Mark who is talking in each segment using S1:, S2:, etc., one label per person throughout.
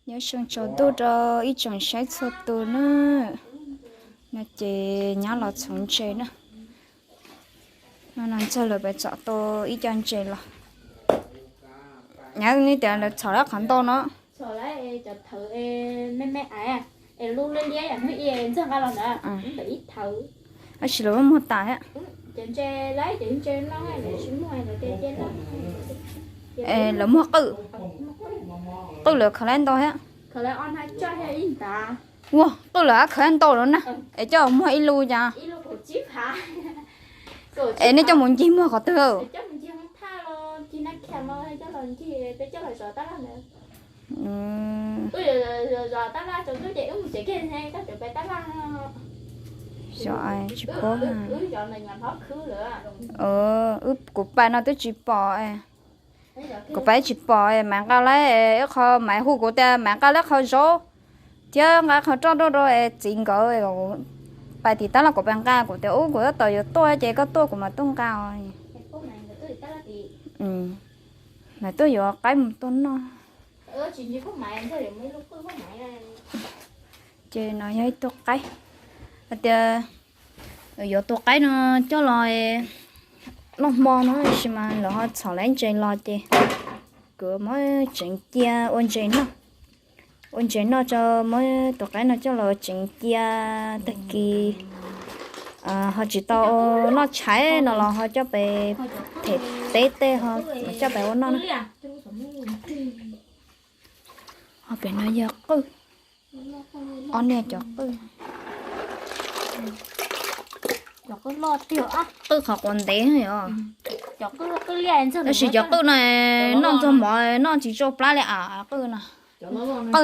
S1: nhớ xong cho tôi cho ít chọn sách cho tôi nữa nó chỉ nhớ là sống chơi nữa nó làm cho lời bài chọn tôi ít chọn chơi là nhớ như thế là chọn nó khẩn to nó
S2: sau lại cho thử mẹ mẹ à em luôn lên đấy à mấy em chắc là nè cũng bị thử
S1: nó chỉ là một tài á
S2: trên tre lấy trên tre nó hay là xuống ngoài là trên tre nó
S1: là mua tự là khẩn lên to á
S2: khởi lại on hai cho hay in ta
S1: wow tự là khẩn lên to luôn nè để cho mua ít lu nha
S2: ít lu của chip hả
S1: nếu cho muốn gì mua có từ
S2: cho mình chỉ không tha lo chỉ nói kèm lo hay cho lần chỉ để cho lời sợ ta là nữa tôi giờ ta la cho tôi để uống chỉ cái này ta được bài ta la
S1: rồi chỉ có ha
S2: giờ này ngành khó khứ nữa
S1: của bạn nó tới chỉ bỏ của bạn chỉ bỏ mà cái lấy kho máy hũ của ta mà cái lấy kho số chứ mà kho cho đó rồi chính cái bài thì ta là của bạn ca của tiểu của tôi chỉ có tôi của mà tung cao này tôi vừa cái một tuần nó
S2: chỉ có máy thôi mấy lúc có máy
S1: chị nói với tôi cái giờ tôi cái nó cho lo nó mò nó xem mà nó xả lên trên lo chị cứ mới chỉnh kia ôn trên nó cho mới tôi cái nó cho lo chỉnh kia tất kỳ họ chỉ tao nó cháy nó là họ cho bé thịt tê tê họ cho bé nó họ bé nó giật cứ on nè chọc cứ
S2: chọc cứ lo tiểu á
S1: cứ học còn té rồi
S2: chọc cứ liền chứ
S1: nó chỉ chọc cứ này nó cho mọi nó chỉ cho plá lại cứ nè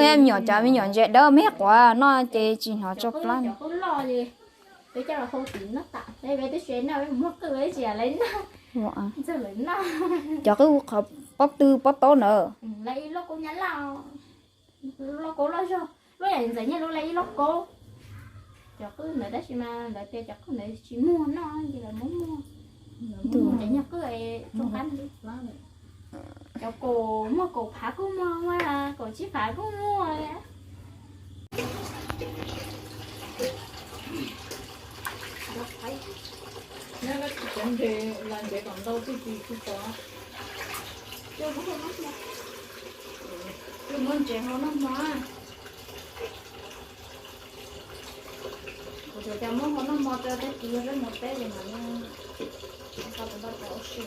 S1: em nhỏ cháu nhỏ dễ đỡ mét quá nó chỉ nó cho plá
S2: chọc cứ lo gì để cho là không tính nó tạ đây về tới chuyến nào em mất cái lấy gì lấy nó giờ lấy nó
S1: cho cứ học bóc tố nữa
S2: lấy nó cũng nhắn là nó cố lo cho lúc này giải như lúc lấy nó cố cho cứ nơi đó chỉ mà đợi tiền cho cứ nơi chỉ mua nó gì là muốn mua để nhớ cứ ấy trong ăn đi cho cổ mua cổ phá cũng mua mà cổ chỉ phá cũng mua vậy
S3: nếu nó chẳng thì làm gì còn đâu cái gì có
S2: chưa có mất mà
S1: cứ muốn trẻ họ nó mà rồi cho muốn họ nó mò cho cái kia với một cái gì mà nó sao tụi nó có sự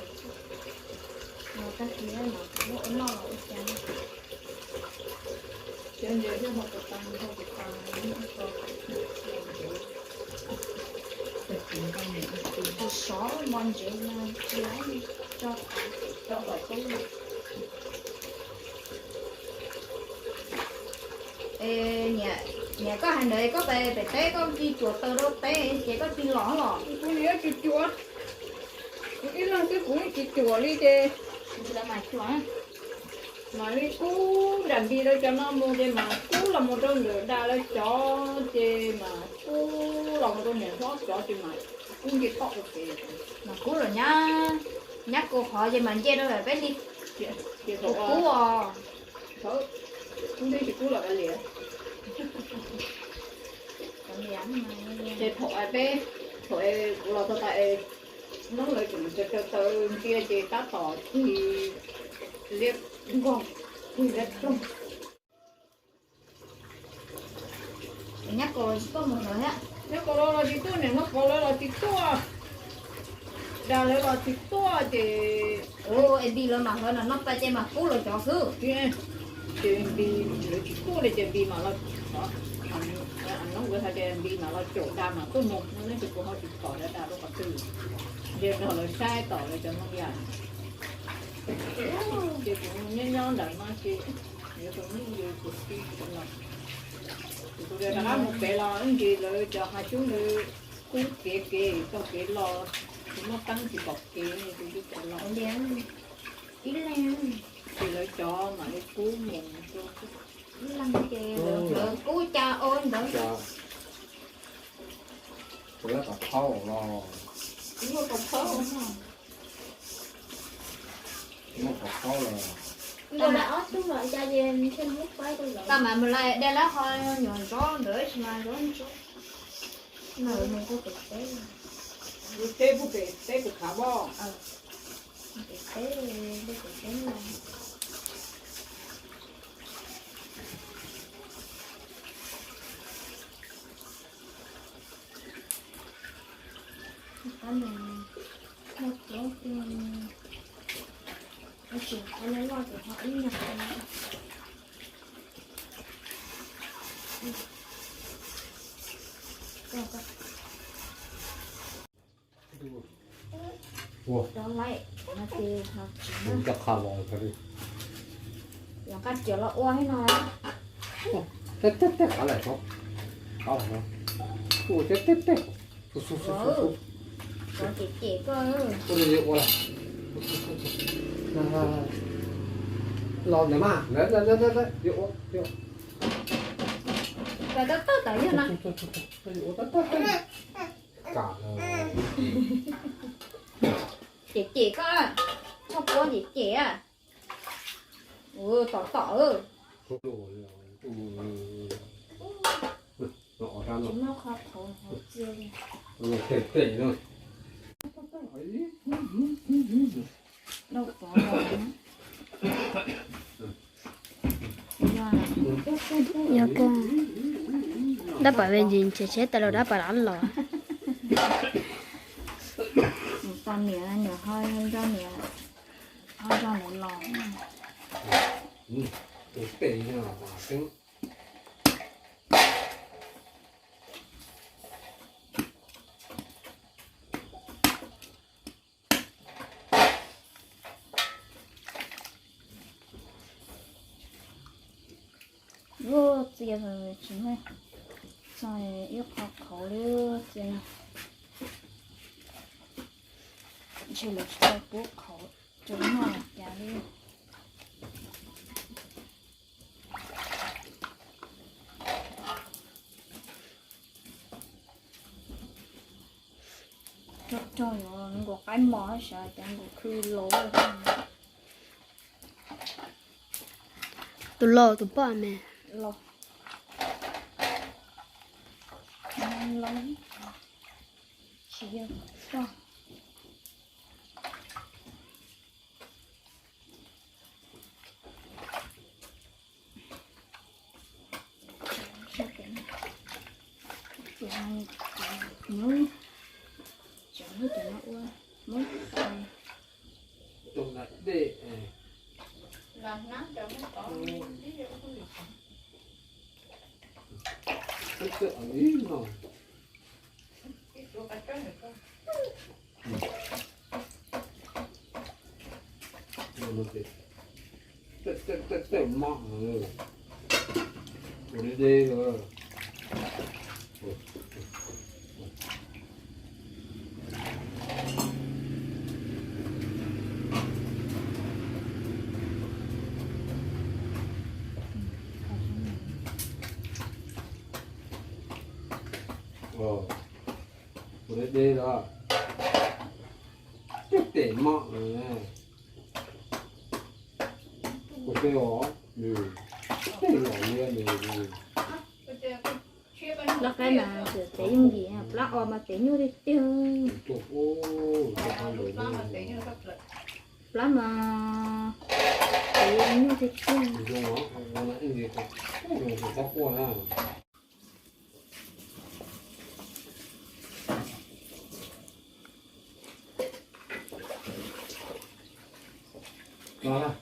S1: một cái kia mà nó là cái
S3: chẳng gì chứ họ tăng
S1: số món gì mà lấy cho vào cái nhà có hành đấy có về té có đi chuột tơ đâu té chỉ có đi lỏ
S3: cái gì á chuột cái là cái cũng chỉ chuột đi chứ
S2: là mày chuột
S3: mà đi cú làm gì đâu cho nó mua chứ mà cú là một trong lửa đa lấy chó chứ mà cú là một trong những chó chứ mà cũng chỉ có ok
S1: mà cú rồi nhá cô hỏi gì mà chơi đâu phải đi
S3: chị
S1: cú
S3: thôi cũng đi chỉ cú là cái gì chị thoại bé thoại là tôi tại nó lại cũng từ kia chị ta tỏ thì liệt ngon thì rất không
S1: nhắc cô có một người á
S3: nếu có lo là chị tôi này nó có lo là chị tôi đã lấy là chị tôi thì
S1: em đi lâu nào hơn là nó tay chơi mà cú là chó cứ
S3: chị đi chị cô để chị đi mà nó nó vừa thay chị đi mà nó chỗ đa mà tôi một nó chỉ có họ chỉ tỏ ra đa đâu có từ giờ nó là sai tỏ là cho nó dài chị cũng nhon đợi mà chị nếu không như cuộc đi cũng là tôi đã làm một cái lò những gì rồi cho hai chú nữa cũng kề trong cái lò nó tăng thì bọc kề thì tôi cho lò
S1: đen ít lên
S3: thì lấy cho mà cái cú mồm cho
S1: lăng kề được cú cha ôn đó
S4: tôi đã tập thâu rồi
S3: cũng có tập thâu
S4: nó tập thâu là
S2: Rồi là ớt đúng rồi, cha về trên hút quay tôi rồi.
S1: ta mà mình lại đây là hơi nhỏ gió nữa chứ mà gió gió
S2: Rồi mình có thực tế.
S3: Rồi tế bút tế bút khá bò.
S2: Thực tế đi thực tế là có là một chỗ ở trường có lấy lo thì họ đi nhập
S4: Ủa,
S1: đó lại nó thì học chỉ
S4: mình chắc khá lòi cái đi.
S1: là cắt kiểu là oai nói
S4: Tết khá lại không? Khá lại không? Ủa, tết. Su.
S1: có chị cơ
S4: Ủa, đi qua lại. Lòi nữa mà. Đấy. Đi qua.
S1: và tất tới như nào
S4: Cả là...
S1: chị cơ không có chị à tỏ
S4: Nó ra nó.
S1: chúng nó khó thấu khó chưa
S4: Nó tệ rồi.
S1: đâu có rồi
S2: nhớ cơ đã bảo về gì chết tại đâu đã bảo ăn rồi
S1: con nè hơi hơn cho nè hơi cho nè lò
S4: Tệ nha, mà tính.
S1: vô tiền rồi chúng này rồi yêu học khẩu đưa tiền chỉ là cho bố khẩu chúng nó là giá đi cho nó có cái mỏ sợ chẳng có khư lỗ
S2: tôi lo tôi bỏ mẹ
S1: lỗ lắm chỉ cho mới chẳng biết tụi nó uống mới
S4: Tụi lại để...
S3: Là nát cho nó có
S4: Tất cả ý nó.
S3: cái chỗ cái này không.
S4: Nó tệ mọng rồi. Ủa đi rồi. Ủa đi rồi. Tệ mọng rồi nè. Ủa cái đó. Tệ mọng lên rồi.
S1: đó cái mà sửa tế những gì à lá o mà tế như thế tiêu lá mà tế như thế tiêu
S4: Đó.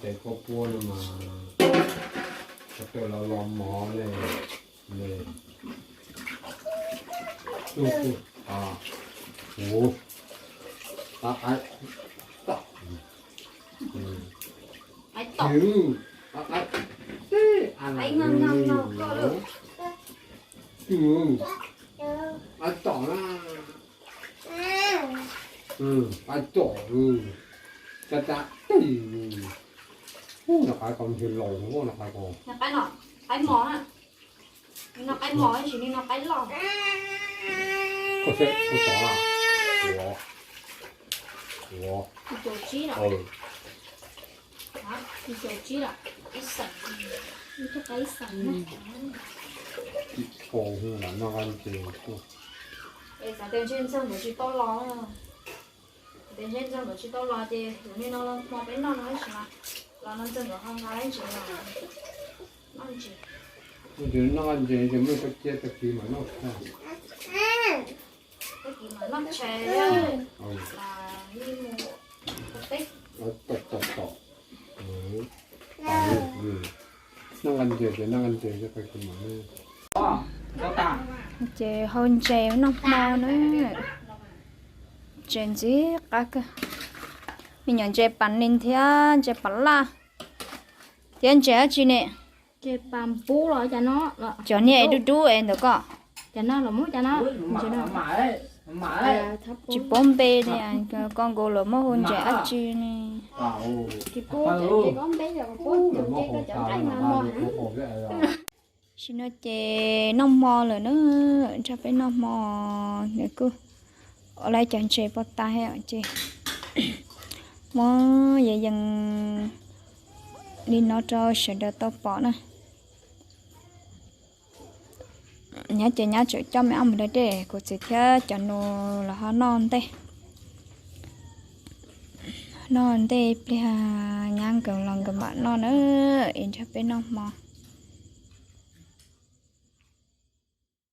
S4: Để có cua mà có thể là làm mỏ này này à 오 ai
S1: ai tỏ
S4: ai
S1: ai ngon ngon ngon có được
S4: ăn tỏ là ăn tỏ chả nó phải còn thì lồng nó phải còn
S2: Nó cái nọ, cái mỏ á. Nó cái mỏ chỉ nên nó cái lò.
S4: có sẽ có tỏ là ủa
S2: Thì chỗ chí là, đó, thì chỗ chí là cái sẵn. Như cái sẵn đó.
S4: ồ là nó ăn thì
S2: Ê, cả tiền trên sân của chị to lò đó. Tiền trên sân của chị to lò thì giống như nó mò bên nó nói chứ mà. Là nó chân của không ai chỉ là nó chỉ.
S4: nó ăn thì mới có chia được gì mà nó
S2: Cái gì mà nó chè á,
S4: ừ
S2: là như một cái tích.
S4: nó tọt nó ăn thì cho phải cùng mà
S1: chè hơn chè nó mò nữa chè gì cả cơ mình nhận chè bắn lên thế chè bắn la tiền chè gì nè
S2: Chè bamboo rồi cho nó.
S1: cho nè đu đu em được có
S2: Cho nó là muốn cho nó. Cho nó. À, thấp
S1: chỉ bom bê này con gồ lửa mơ hôn chè ăn chi nè
S2: cái cô chỉ có bé rồi cô chụp cái có chọn cái mà mò hả?
S1: xin nó chè nông mò rồi nữa cho phải nông mò để cứ ở lại chọn chè bắt tay hay chè mò vậy dần đi nó cho sẽ đỡ tao bỏ nè nhá chè nhá chè cho mẹ ông đấy để cô sẽ theo cho nó là họ non tê non tê bây giờ nhang cần lòng các bạn non nữa em cho phải nông mò